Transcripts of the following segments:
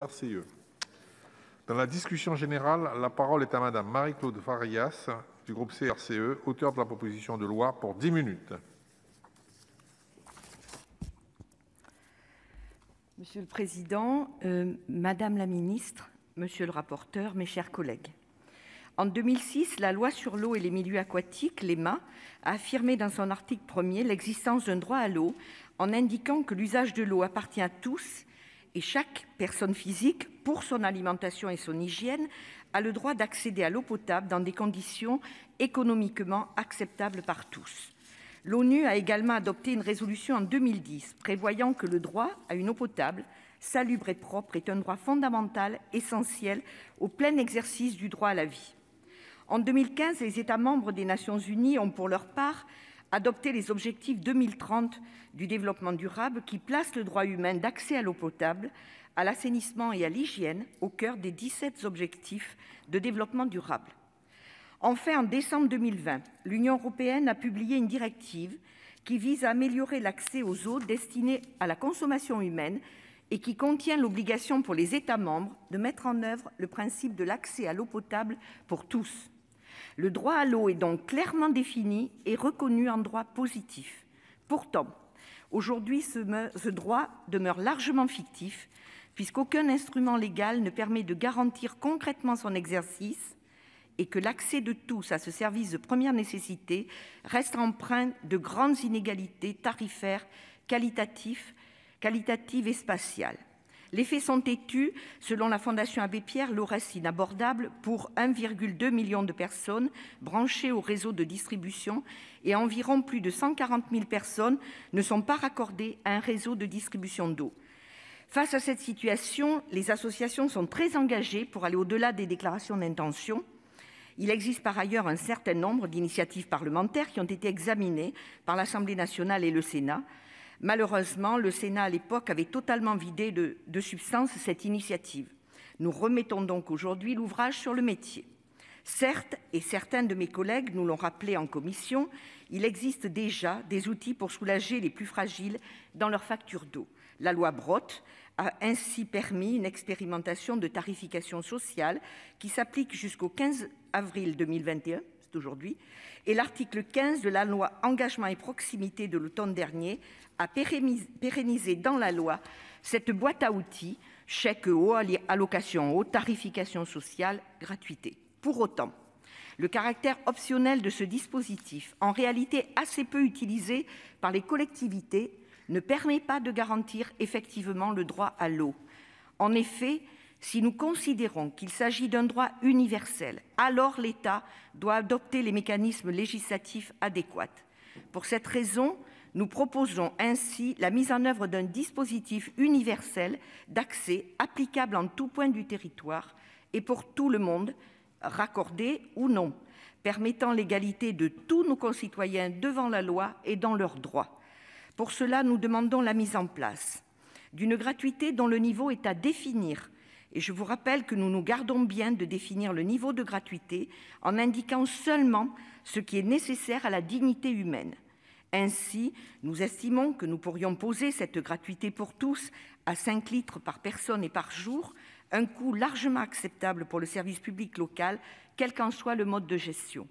RCE. Dans la discussion générale, la parole est à Madame Marie-Claude Farias, du groupe CRCE, auteure de la proposition de loi, pour 10 minutes. Monsieur le Président, Madame la Ministre, Monsieur le rapporteur, mes chers collègues. En 2006, la loi sur l'eau et les milieux aquatiques, l'EMA, a affirmé dans son article 1er l'existence d'un droit à l'eau en indiquant que l'usage de l'eau appartient à tous et chaque personne physique, pour son alimentation et son hygiène, a le droit d'accéder à l'eau potable dans des conditions économiquement acceptables par tous. L'ONU a également adopté une résolution en 2010 prévoyant que le droit à une eau potable, salubre et propre est un droit fondamental essentiel au plein exercice du droit à la vie. En 2015, les États membres des Nations Unies ont pour leur part adopté les objectifs 2030 du développement durable qui placent le droit humain d'accès à l'eau potable, à l'assainissement et à l'hygiène au cœur des 17 objectifs de développement durable. Enfin, en décembre 2020, l'Union européenne a publié une directive qui vise à améliorer l'accès aux eaux destinées à la consommation humaine et qui contient l'obligation pour les États membres de mettre en œuvre le principe de l'accès à l'eau potable pour tous. Le droit à l'eau est donc clairement défini et reconnu en droit positif. Pourtant, aujourd'hui, ce droit demeure largement fictif, puisqu'aucun instrument légal ne permet de garantir concrètement son exercice et que l'accès de tous à ce service de première nécessité reste empreint de grandes inégalités tarifaires, qualitatives et spatiales. Les faits sont têtus. Selon la Fondation Abbé Pierre, l'eau reste inabordable pour 1,2 million de personnes branchées au réseau de distribution et environ plus de 140 000 personnes ne sont pas raccordées à un réseau de distribution d'eau. Face à cette situation, les associations sont très engagées pour aller au-delà des déclarations d'intention. Il existe par ailleurs un certain nombre d'initiatives parlementaires qui ont été examinées par l'Assemblée nationale et le Sénat. Malheureusement, le Sénat, à l'époque, avait totalement vidé de substance cette initiative. Nous remettons donc aujourd'hui l'ouvrage sur le métier. Certes, et certains de mes collègues nous l'ont rappelé en commission, il existe déjà des outils pour soulager les plus fragiles dans leur facture d'eau. La loi Brottes a ainsi permis une expérimentation de tarification sociale qui s'applique jusqu'au 15 avril 2021, c'est aujourd'hui, et l'article 15 de la loi Engagement et proximité de l'automne dernier a pérennisé dans la loi cette boîte à outils, chèque eau, allocation eau, tarification sociale, gratuité. Pour autant, le caractère optionnel de ce dispositif, en réalité assez peu utilisé par les collectivités, ne permet pas de garantir effectivement le droit à l'eau. En effet, si nous considérons qu'il s'agit d'un droit universel, alors l'État doit adopter les mécanismes législatifs adéquats. Pour cette raison, nous proposons ainsi la mise en œuvre d'un dispositif universel d'accès applicable en tout point du territoire et pour tout le monde, raccordé ou non, permettant l'égalité de tous nos concitoyens devant la loi et dans leurs droits. Pour cela, nous demandons la mise en place d'une gratuité dont le niveau est à définir. Et je vous rappelle que nous nous gardons bien de définir le niveau de gratuité en indiquant seulement ce qui est nécessaire à la dignité humaine. Ainsi, nous estimons que nous pourrions poser cette gratuité pour tous à 5 litres par personne et par jour, un coût largement acceptable pour le service public local, quel qu'en soit le mode de gestion.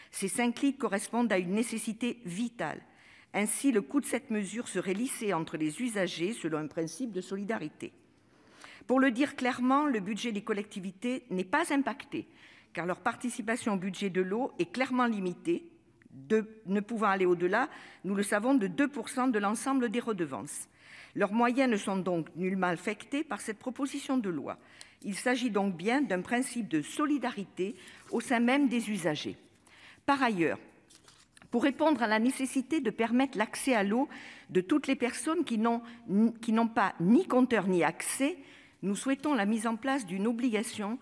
Ces 5 litres correspondent à une nécessité vitale. Ainsi, le coût de cette mesure serait lissé entre les usagers selon un principe de solidarité. Pour le dire clairement, le budget des collectivités n'est pas impacté, car leur participation au budget de l'eau est clairement limitée, ne pouvant aller au-delà, nous le savons, de 2% de l'ensemble des redevances. Leurs moyens ne sont donc nullement affectés par cette proposition de loi. Il s'agit donc bien d'un principe de solidarité au sein même des usagers. Par ailleurs, pour répondre à la nécessité de permettre l'accès à l'eau de toutes les personnes qui n'ont pas ni compteur ni accès, nous souhaitons la mise en place d'une obligation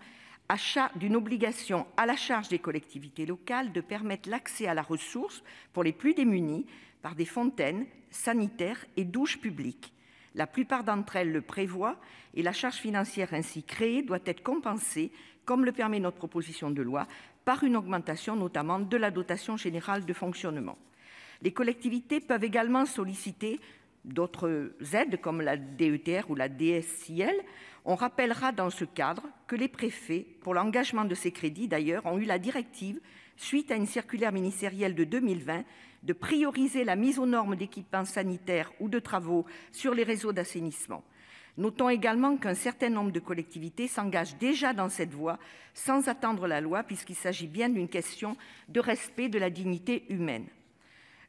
à la charge des collectivités locales de permettre l'accès à la ressource pour les plus démunis par des fontaines, sanitaires et douches publiques. La plupart d'entre elles le prévoient et la charge financière ainsi créée doit être compensée, comme le permet notre proposition de loi, par une augmentation notamment de la dotation générale de fonctionnement. Les collectivités peuvent également solliciter d'autres aides comme la DETR ou la DSIL, on rappellera dans ce cadre que les préfets, pour l'engagement de ces crédits d'ailleurs, ont eu la directive, suite à une circulaire ministérielle de 2020, de prioriser la mise aux normes d'équipements sanitaires ou de travaux sur les réseaux d'assainissement. Notons également qu'un certain nombre de collectivités s'engagent déjà dans cette voie sans attendre la loi, puisqu'il s'agit bien d'une question de respect de la dignité humaine.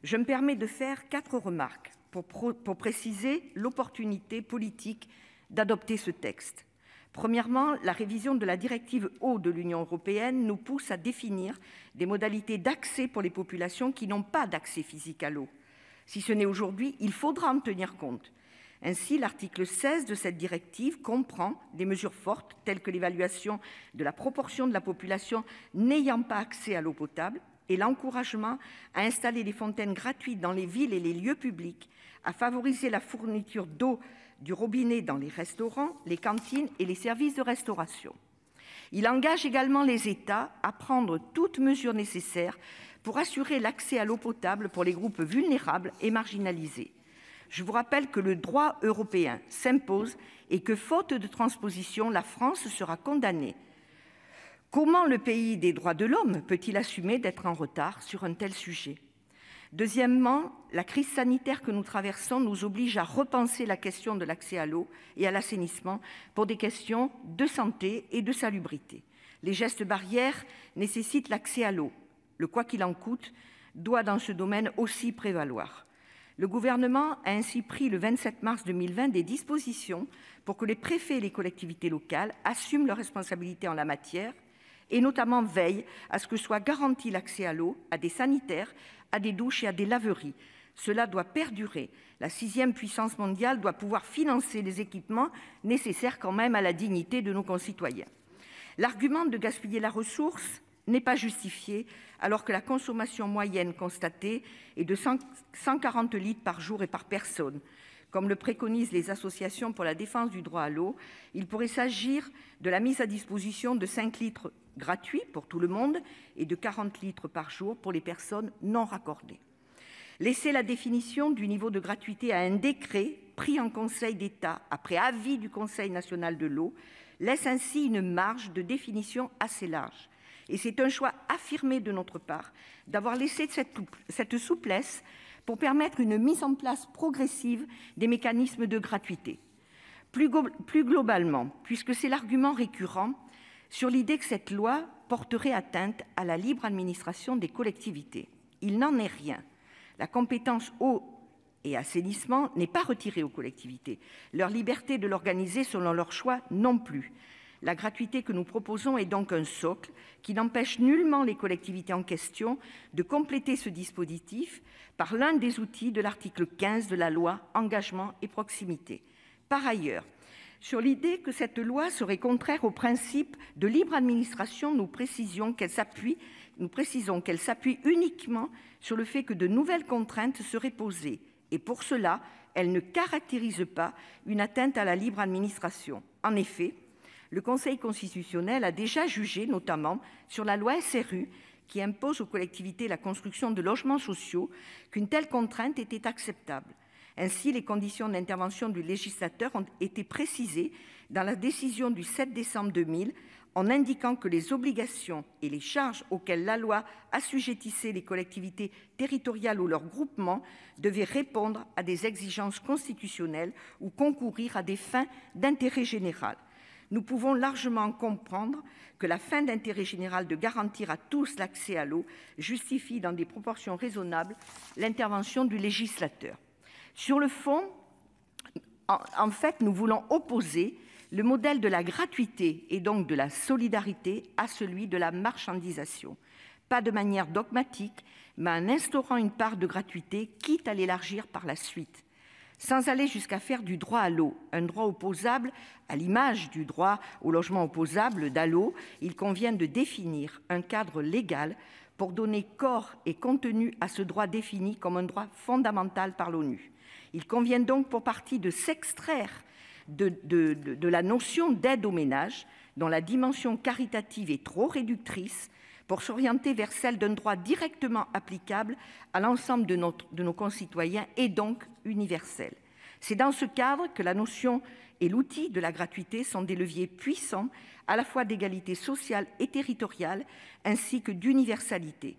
Je me permets de faire 4 remarques pour préciser l'opportunité politique d'adopter ce texte. Premièrement, la révision de la directive eau de l'Union européenne nous pousse à définir des modalités d'accès pour les populations qui n'ont pas d'accès physique à l'eau. Si ce n'est aujourd'hui, il faudra en tenir compte. Ainsi, l'article 16 de cette directive comprend des mesures fortes telles que l'évaluation de la proportion de la population n'ayant pas accès à l'eau potable et l'encouragement à installer des fontaines gratuites dans les villes et les lieux publics, à favoriser la fourniture d'eau du robinet dans les restaurants, les cantines et les services de restauration. Il engage également les États à prendre toutes mesures nécessaires pour assurer l'accès à l'eau potable pour les groupes vulnérables et marginalisés. Je vous rappelle que le droit européen s'impose et que, faute de transposition, la France sera condamnée. Comment le pays des droits de l'homme peut-il assumer d'être en retard sur un tel sujet ? Deuxièmement, la crise sanitaire que nous traversons nous oblige à repenser la question de l'accès à l'eau et à l'assainissement pour des questions de santé et de salubrité. Les gestes barrières nécessitent l'accès à l'eau. Le « quoi qu'il en coûte » doit dans ce domaine aussi prévaloir. Le gouvernement a ainsi pris le 27 mars 2020 des dispositions pour que les préfets et les collectivités locales assument leurs responsabilités en la matière et notamment veillent à ce que soit garanti l'accès à l'eau, à des sanitaires, à des douches et à des laveries. Cela doit perdurer. La 6e puissance mondiale doit pouvoir financer les équipements nécessaires quand même à la dignité de nos concitoyens. L'argument de gaspiller la ressource n'est pas justifié alors que la consommation moyenne constatée est de 140 litres par jour et par personne. Comme le préconisent les associations pour la défense du droit à l'eau, il pourrait s'agir de la mise à disposition de 5 litres gratuits pour tout le monde et de 40 litres par jour pour les personnes non raccordées. Laisser la définition du niveau de gratuité à un décret pris en Conseil d'État après avis du Conseil national de l'eau laisse ainsi une marge de définition assez large. Et c'est un choix affirmé de notre part d'avoir laissé cette souplesse pour permettre une mise en place progressive des mécanismes de gratuité. Plus globalement, puisque c'est l'argument récurrent, sur l'idée que cette loi porterait atteinte à la libre administration des collectivités. Il n'en est rien. La compétence eau et assainissement n'est pas retirée aux collectivités. Leur liberté de l'organiser selon leur choix non plus. La gratuité que nous proposons est donc un socle qui n'empêche nullement les collectivités en question de compléter ce dispositif par l'un des outils de l'article 15 de la loi Engagement et proximité. Par ailleurs, sur l'idée que cette loi serait contraire au principe de libre administration, nous précisons qu'elle s'appuie uniquement sur le fait que de nouvelles contraintes seraient posées. Et pour cela, elle ne caractérise pas une atteinte à la libre administration. En effet, le Conseil constitutionnel a déjà jugé, notamment sur la loi SRU, qui impose aux collectivités la construction de logements sociaux, qu'une telle contrainte était acceptable. Ainsi, les conditions d'intervention du législateur ont été précisées dans la décision du 7 décembre 2000, en indiquant que les obligations et les charges auxquelles la loi assujettissait les collectivités territoriales ou leurs groupements devaient répondre à des exigences constitutionnelles ou concourir à des fins d'intérêt général. Nous pouvons largement comprendre que la fin d'intérêt général de garantir à tous l'accès à l'eau justifie dans des proportions raisonnables l'intervention du législateur. Sur le fond, en fait, nous voulons opposer le modèle de la gratuité et donc de la solidarité à celui de la marchandisation. Pas de manière dogmatique, mais en instaurant une part de gratuité, quitte à l'élargir par la suite. Sans aller jusqu'à faire du droit à l'eau un droit opposable, à l'image du droit au logement opposable DALO, il convient de définir un cadre légal pour donner corps et contenu à ce droit défini comme un droit fondamental par l'ONU. Il convient donc pour partie de s'extraire de la notion d'aide aux ménages, dont la dimension caritative est trop réductrice, pour s'orienter vers celle d'un droit directement applicable à l'ensemble de nos concitoyens et donc universel. C'est dans ce cadre que la notion et l'outil de la gratuité sont des leviers puissants à la fois d'égalité sociale et territoriale, ainsi que d'universalité.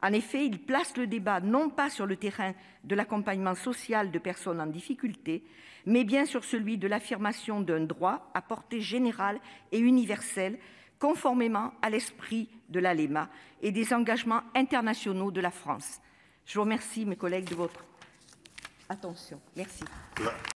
En effet, ils placent le débat non pas sur le terrain de l'accompagnement social de personnes en difficulté, mais bien sur celui de l'affirmation d'un droit à portée générale et universelle, conformément à l'esprit de la LEMA et des engagements internationaux de la France. Je vous remercie, mes collègues, de votre attention. Merci.